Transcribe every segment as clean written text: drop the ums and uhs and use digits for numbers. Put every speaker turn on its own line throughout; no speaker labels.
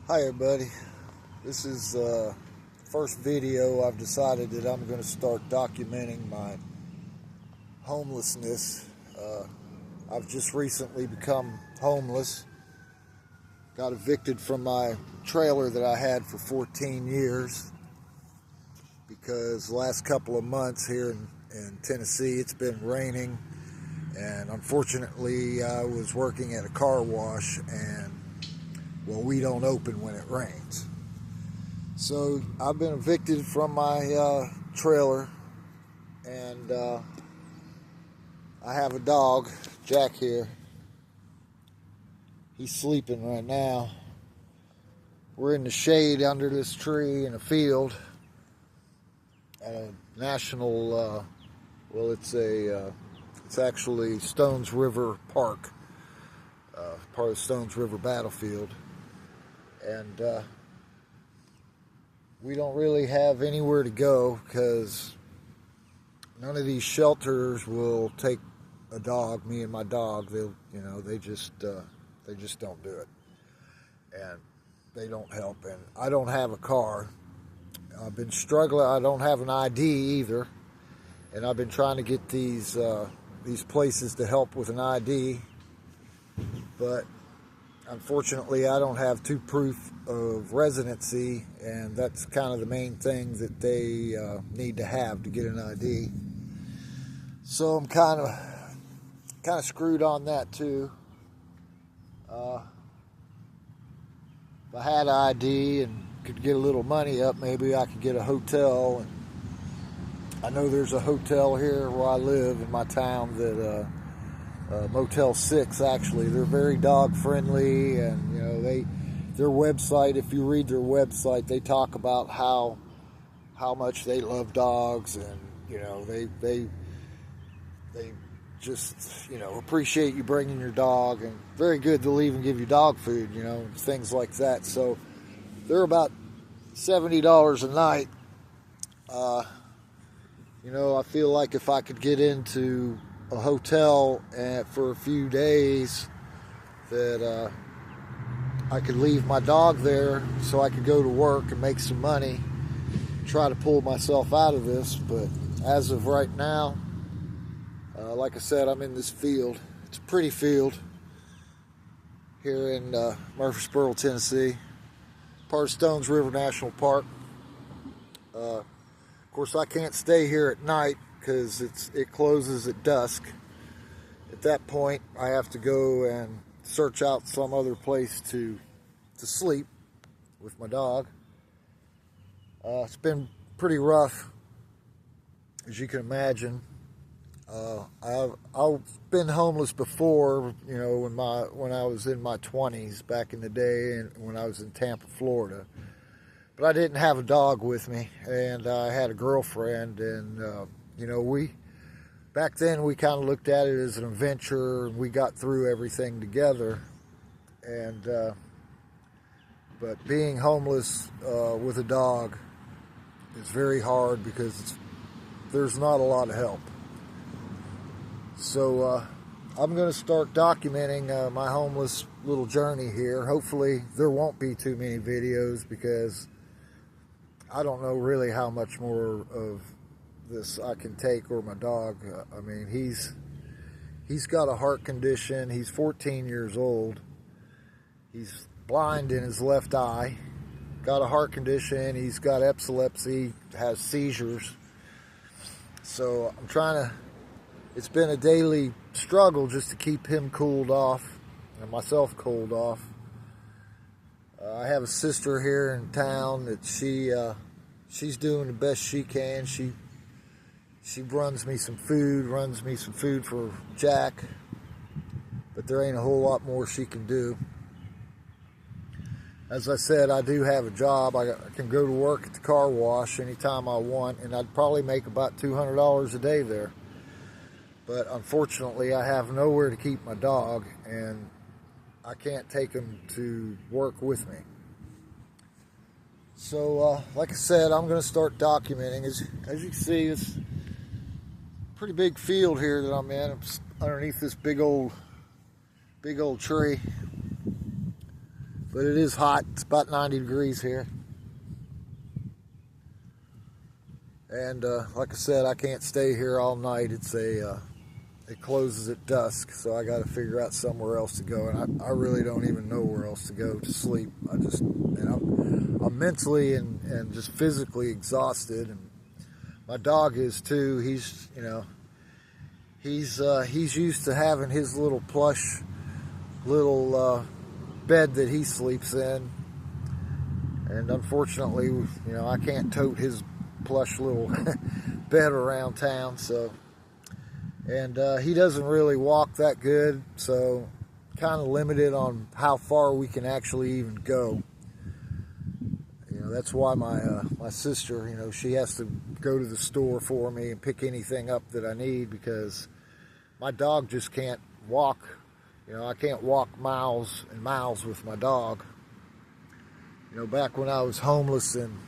Hi everybody, this is the first video I've decided that I'm going to start documenting my homelessness. I've just recently become homeless, got evicted from my trailer that I had for 14 years because the last couple of months here in Tennessee it's been raining, and unfortunately I was working at a car wash, and well, we don't open when it rains. So I've been evicted from my trailer, and I have a dog, Jack here. He's sleeping right now. We're in the shade under this tree in a field at a national, well, it's actually Stones River Park, part of Stones River Battlefield. And we don't really have anywhere to go because none of these shelters will take a dog, me and my dog. They just don't do it, and they don't help. And I don't have a car. I've been struggling. I don't have an ID either, and I've been trying to get these places to help with an ID, but unfortunately, I don't have proof of residency, and that's kind of the main thing that they need to have to get an ID. So I'm kind of screwed on that too. If I had an ID and could get a little money up, maybe I could get a hotel. And I know there's a hotel here where I live in my town that. Motel 6, actually. They're very dog friendly, and their website, if you read their website, they talk about how much they love dogs, and they just appreciate you bringing your dog, and very good. They'll even give you dog food, things like that. So they're about $70 a night. I feel like if I could get into a hotel for a few days, that I could leave my dog there so I could go to work and make some money, try to pull myself out of this. But as of right now, like I said, I'm in this field. It's a pretty field here in Murfreesboro, Tennessee, part of Stones River National Park. Of course, I can't stay here at night because it closes at dusk. At that point, I have to go and search out some other place to sleep with my dog. It's been pretty rough, as you can imagine. I've been homeless before, when I was in my 20s back in the day, and when I was in Tampa, Florida. But I didn't have a dog with me, and I had a girlfriend, and back then we kind of looked at it as an adventure, and we got through everything together. And but being homeless with a dog is very hard because there's not a lot of help. So I'm going to start documenting my homeless little journey here. Hopefully there won't be too many videos, because I don't know really how much more of this I can take, or my dog. I mean, he's got a heart condition. He's 14 years old. He's blind in his left eye, got a heart condition. He's got epilepsy, has seizures. So it's been a daily struggle just to keep him cooled off and myself cooled off. I have a sister here in town that she's doing the best she can. She runs me some food for Jack, but there ain't a whole lot more she can do. As I said, I do have a job. I can go to work at the car wash anytime I want, and I'd probably make about $200 a day there. But unfortunately, I have nowhere to keep my dog, and I can't take him to work with me. So, like I said, I'm going to start documenting. As you can see, it's a pretty big field here that I'm in. It's underneath this big old tree. but it is hot. It's about 90 degrees here. And like I said, I can't stay here all night. It closes at dusk, so I got to figure out somewhere else to go. And I really don't even know where else to go to sleep. I'm mentally and just physically exhausted, and my dog is too. He's used to having his little plush little bed that he sleeps in, and unfortunately, I can't tote his plush little bed around town. So, and he doesn't really walk that good, so kind of limited on how far we can actually even go. That's why my sister, she has to go to the store for me and pick anything up that I need, because my dog just can't walk. I can't walk miles and miles with my dog. Back when I was homeless in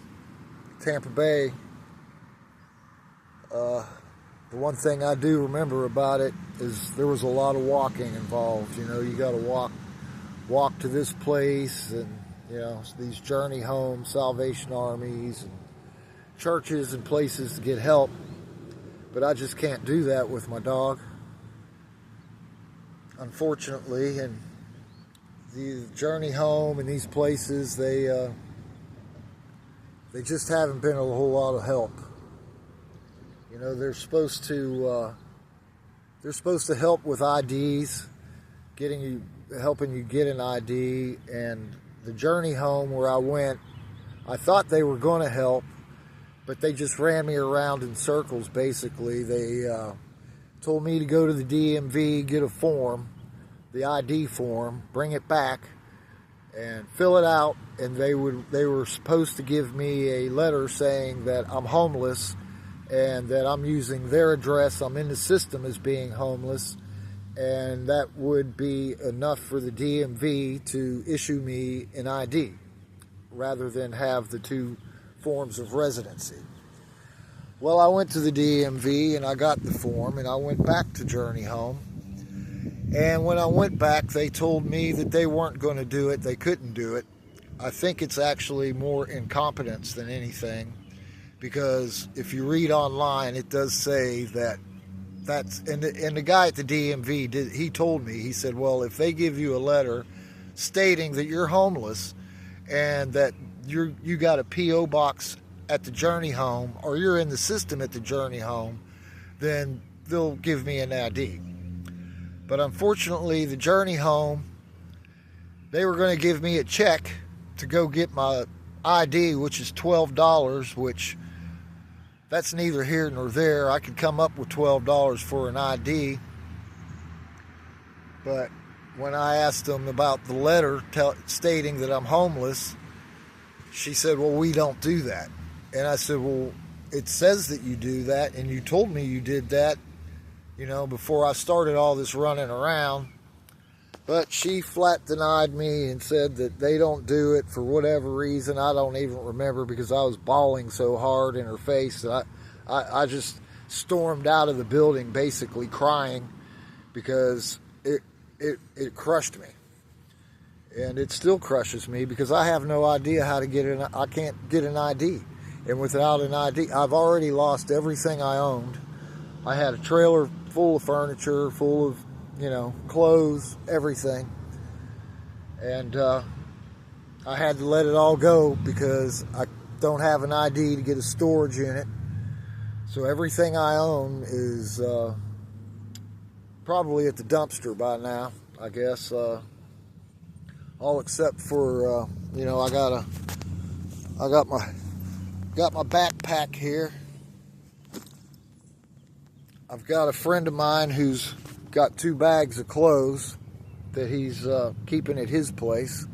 Tampa Bay, the one thing I do remember about it is there was a lot of walking involved. You got to walk to this place, and these journey homes, Salvation Armies, and churches and places to get help. But I just can't do that with my dog, unfortunately. And the journey home and these places, they just haven't been a whole lot of help. They're supposed to help with IDs, helping you get an ID. And the journey home where I went, I thought they were going to help, but they just ran me around in circles. Basically, they told me to go to the DMV, get a form, the ID form, bring it back, and fill it out. And they were supposed to give me a letter saying that I'm homeless, and that I'm using their address, I'm in the system as being homeless, and that would be enough for the DMV to issue me an ID, rather than have the two forms of residency. Well, I went to the DMV and I got the form, and I went back to Journey Home. And when I went back, they told me that they weren't going to do it, they couldn't do it. I think it's actually more incompetence than anything, because if you read online, it does say and the guy at the DMV he told me, he said, well, if they give you a letter stating that you're homeless and that you got a P.O. box at the Journey Home, or you're in the system at the Journey Home, then they'll give me an ID. But unfortunately, the Journey Home, they were going to give me a check to go get my ID, which is $12, which that's neither here nor there. I could come up with $12 for an ID. But when I asked them about the letter stating that I'm homeless, she said, well, we don't do that. And I said, well, it says that you do that, and you told me you did that, before I started all this running around. But she flat denied me and said that they don't do it for whatever reason. I don't even remember, because I was bawling so hard in her face that I just stormed out of the building, basically crying, because it crushed me. And it still crushes me, because I have no idea how to I can't get an ID. And without an ID, I've already lost everything I owned. I had a trailer full of furniture, full of clothes, everything. And I had to let it all go, because I don't have an ID to get a storage unit. So everything I own is probably at the dumpster by now, I guess. All except for I got my backpack here. I've got a friend of mine who's got 2 bags of clothes that he's keeping at his place.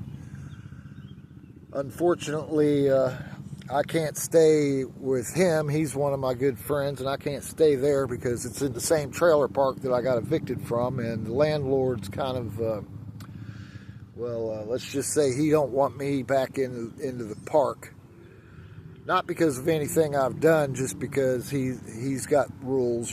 Unfortunately, I can't stay with him. He's one of my good friends, and I can't stay there because it's in the same trailer park that I got evicted from, and the landlord's kind of, let's just say he don't want me back into the park. Not because of anything I've done, just because he's got rules,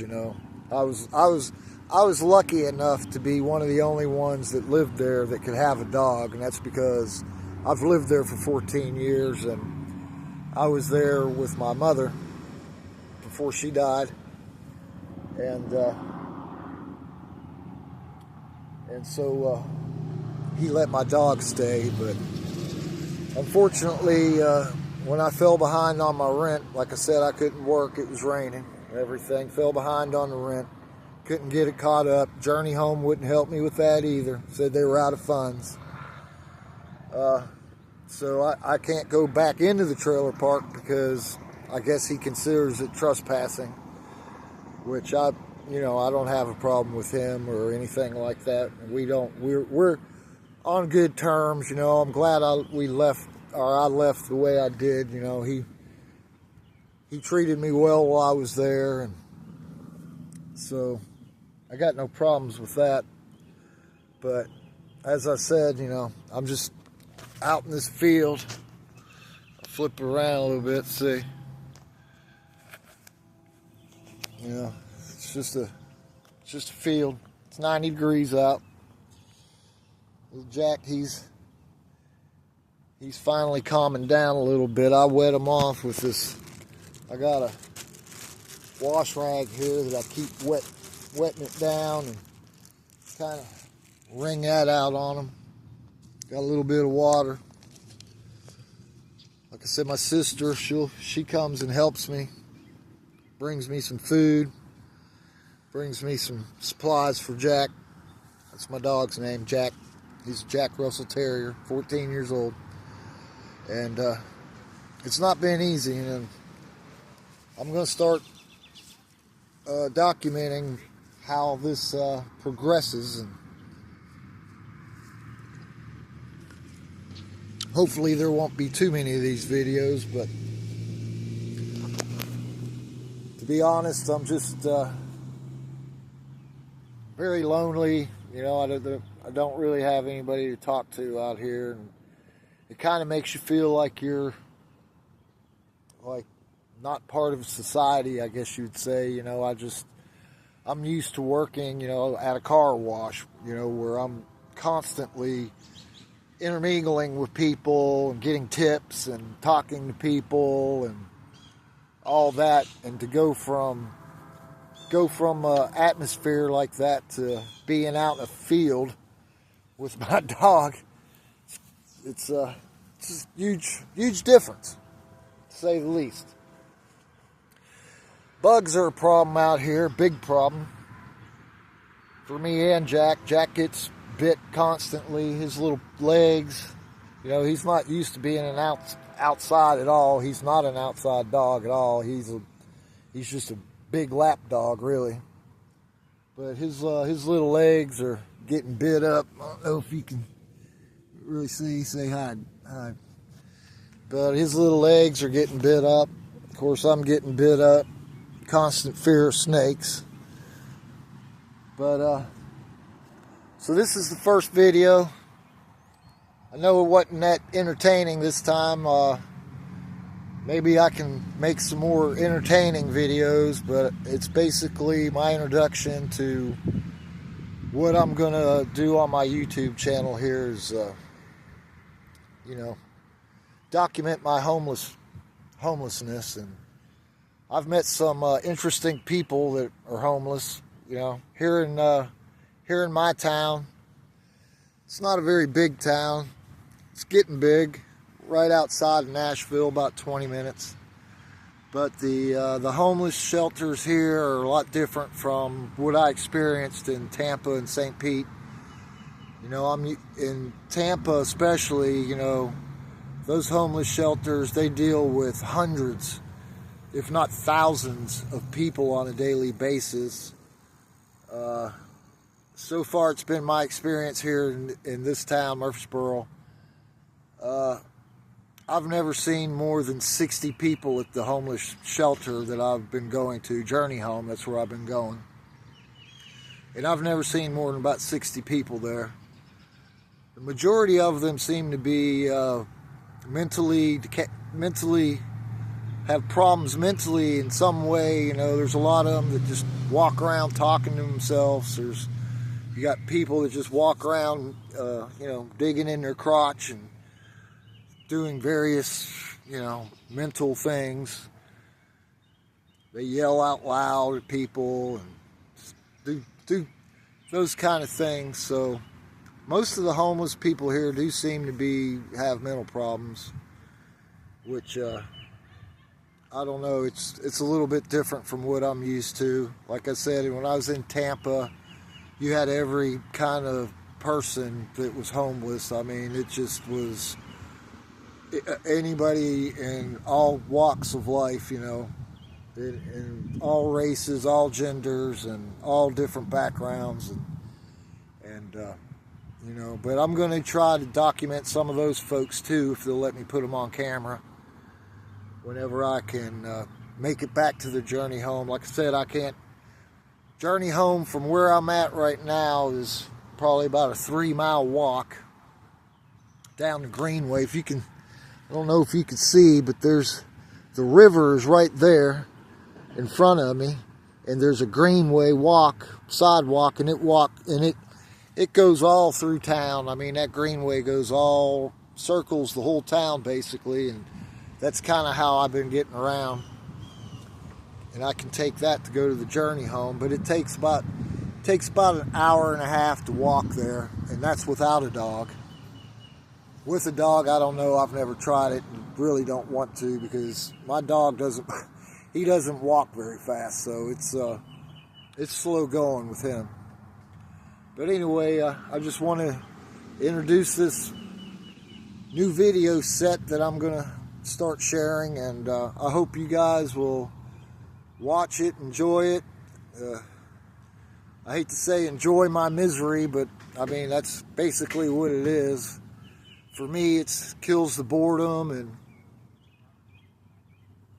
I was lucky enough to be one of the only ones that lived there that could have a dog, and that's because I've lived there for 14 years, and I was there with my mother before she died, and so he let my dog stay. But unfortunately, when I fell behind on my rent, like I said, I couldn't work. It was raining. Everything fell behind on the rent. Couldn't get it caught up. Journey Home wouldn't help me with that either. Said they were out of funds. So I can't go back into the trailer park because I guess he considers it trespassing, which I don't have a problem with him or anything like that. We're on good terms. I'm glad I left the way I did. He treated me well while I was there, and so I got no problems with that. But as I said, I'm just out in this field. I'll flip it around a little bit, see. It's just a field. It's 90 degrees out. Little Jack, he's finally calming down a little bit. I wet him off with this. I got a wash rag here that I keep wetting it down and kind of wring that out on him. Got a little bit of water. Like I said, my sister, she comes and helps me. Brings me some food. Brings me some supplies for Jack. That's my dog's name, Jack. He's a Jack Russell Terrier, 14 years old. And it's not been easy. And I'm going to start documenting how this progresses, and hopefully there won't be too many of these videos. But to be honest, I'm just very lonely. I don't really have anybody to talk to out here, and it kind of makes you feel like you're like not part of society, I guess you'd say. I'm used to working, at a car wash, where I'm constantly intermingling with people and getting tips and talking to people and all that, and to go from atmosphere like that to being out in a field with my dog, it's a huge difference, to say the least. Bugs are a problem out here, big problem for me and Jack. Jack gets bit constantly. His little legs, he's not used to being outside at all. He's not an outside dog at all. He's just a big lap dog, really. But his little legs are getting bit up. I don't know if you can really see. Say hi. But his little legs are getting bit up. Of course, I'm getting bit up. Constant fear of snakes. But so this is the first video. I know it wasn't that entertaining this time. Maybe I can make some more entertaining videos, but it's basically my introduction to what I'm gonna do on my YouTube channel here is, document my homelessness. And I've met some interesting people that are homeless, here in my town. It's not a very big town. It's getting big, right outside of Nashville, about 20 minutes. But the homeless shelters here are a lot different from what I experienced in Tampa and St. Pete. I'm in Tampa especially, those homeless shelters, they deal with hundreds, if not thousands, of people on a daily basis. So far, it's been my experience here in this town, Murfreesboro. I've never seen more than 60 people at the homeless shelter that I've been going to, Journey Home, that's where I've been going. And I've never seen more than about 60 people there. The majority of them seem to be mentally have problems mentally in some way. There's a lot of them that just walk around talking to themselves. You got people that just walk around, digging in their crotch and doing various, mental things. They yell out loud at people and do those kind of things. So most of the homeless people here do seem to have mental problems, which I don't know. It's a little bit different from what I'm used to. Like I said, when I was in Tampa, you had every kind of person that was homeless. I mean, it just was anybody in all walks of life, in all races, all genders, and all different backgrounds, and but I'm going to try to document some of those folks too, if they'll let me put them on camera whenever I can make it back to the journey home. Like I said, I can't journey home from where I'm at right now is probably about a 3-mile walk down the Greenway. If you can, I don't know if you can see, but there's the river is right there in front of me, and there's a Greenway sidewalk, and it goes all through town. I mean, that Greenway circles the whole town basically, and that's kind of how I've been getting around. And I can take that to go to the journey home, but it takes about an hour and a half to walk there, and that's without a dog. With a dog, I don't know. I've never tried it and really don't want to, because my dog doesn't walk very fast, so it's slow going with him. But anyway, I just want to introduce this new video set that I'm going to start sharing, and I hope you guys will watch it, enjoy it. I hate to say enjoy my misery, but I mean, that's basically what it is. For me, it kills the boredom, and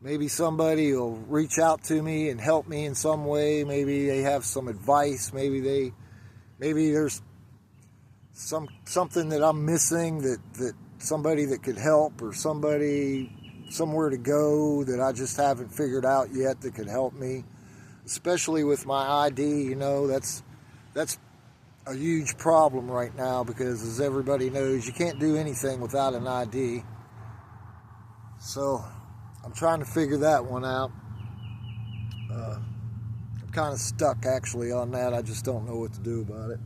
maybe somebody will reach out to me and help me in some way. Maybe they have some advice. Maybe there's something that I'm missing that somebody that could help, or somebody somewhere to go that I just haven't figured out yet that could help me, especially with my ID. That's a huge problem right now, because as everybody knows, you can't do anything without an ID. So I'm trying to figure that one out. I'm kind of stuck actually on that. I just don't know what to do about it.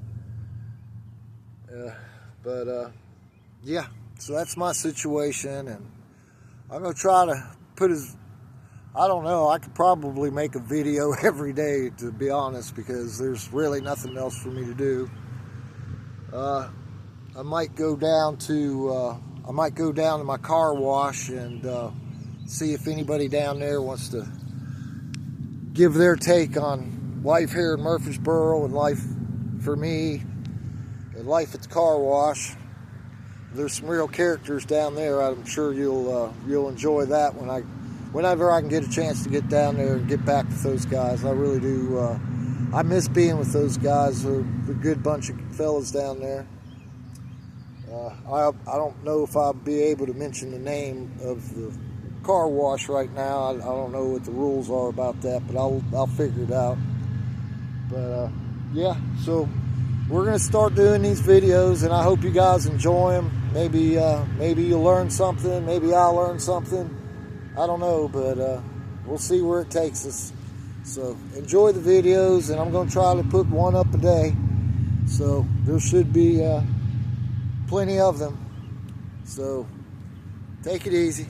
Yeah, so that's my situation, and I'm going to try to I don't know, I could probably make a video every day, to be honest, because there's really nothing else for me to do. I might go down to my car wash and see if anybody down there wants to give their take on life here in Murfreesboro, and life for me, and life at the car wash. There's some real characters down there. I'm sure you'll enjoy that whenever I can get a chance to get down there and get back with those guys. I really do. I miss being with those guys. They're a good bunch of fellas down there. I don't know if I'll be able to mention the name of the car wash right now. I don't know what the rules are about that, but I'll figure it out. But yeah, so we're gonna start doing these videos, and I hope you guys enjoy them. Maybe you'll learn something. Maybe I'll learn something. I don't know, but we'll see where it takes us. So enjoy the videos, and I'm going to try to put one up a day. So there should be plenty of them. So take it easy.